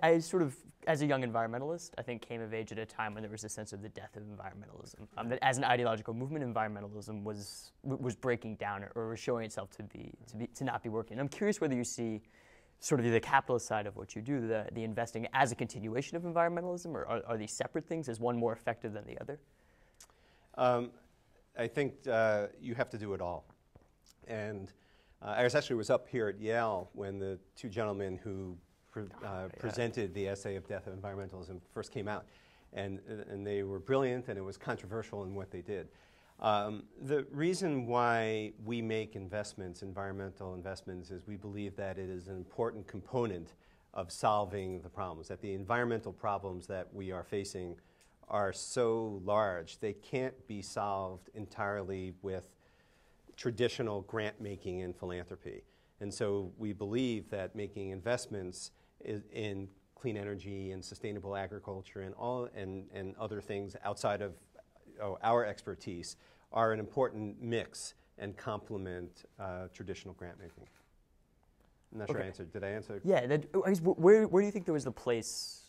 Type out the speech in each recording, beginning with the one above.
I sort of, as a young environmentalist, I think came of age at a time when there was a sense of the death of environmentalism. That as an ideological movement, environmentalism was breaking down or was showing itself to not be working. I'm curious whether you see sort of the capitalist side of what you do, the investing, as a continuation of environmentalism, or are these separate things? Is one more effective than the other? I think you have to do it all. And I was up here at Yale when the two gentlemen who presented the essay of Death of Environmentalism first came out. And they were brilliant, and it was controversial in what they did. The reason why we make investments, environmental investments, is we believe that it is an important component of solving the problems, that the environmental problems that we are facing are so large, they can't be solved entirely with traditional grant making and philanthropy. And so we believe that making investments in clean energy and sustainable agriculture and other things outside of our expertise are an important mix and complement traditional grant making. I'm not sure I answered. Did I answer? Yeah. Where do you think there was the place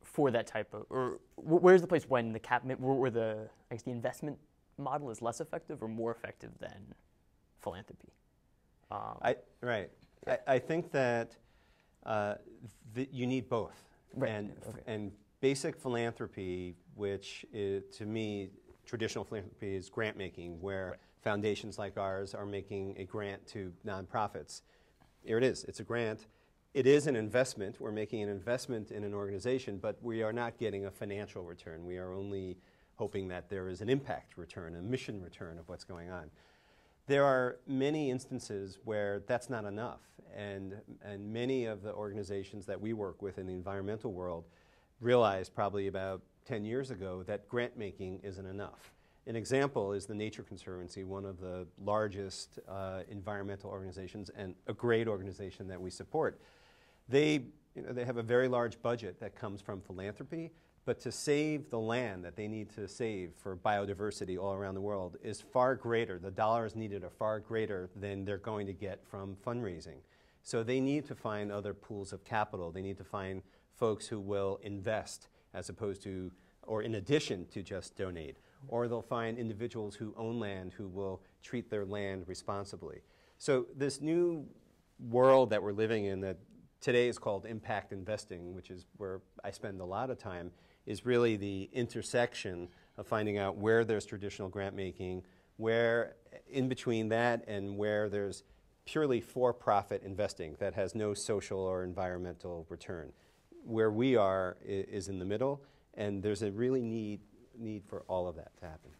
for that type of, or where's the place when where the investment model is less effective or more effective than philanthropy? I think that you need both. Right. And basic philanthropy, which is, to me, traditional philanthropy is grant making, where foundations like ours are making a grant to nonprofits. Here it is. It's a grant. It is an investment. We're making an investment in an organization, but we are not getting a financial return. We are only hoping that there is an impact return, a mission return of what's going on. There are many instances where that's not enough, and many of the organizations that we work with in the environmental world realized probably about 10 years ago that grant making isn't enough. An example is the Nature Conservancy, one of the largest environmental organizations and a great organization that we support. They have a very large budget that comes from philanthropy, but to save the land that they need to save for biodiversity all around the world is far greater. The dollars needed are far greater than they're going to get from fundraising. So they need to find other pools of capital. They need to find folks who will invest as opposed to, or in addition to just donate. Or they'll find individuals who own land who will treat their land responsibly. So this new world that we're living in that today is called impact investing, which is where I spend a lot of time, is really the intersection of finding out where there's traditional grant making, where in between that and where there's purely for-profit investing that has no social or environmental return. Where we are is in the middle, and there's a really need for all of that to happen.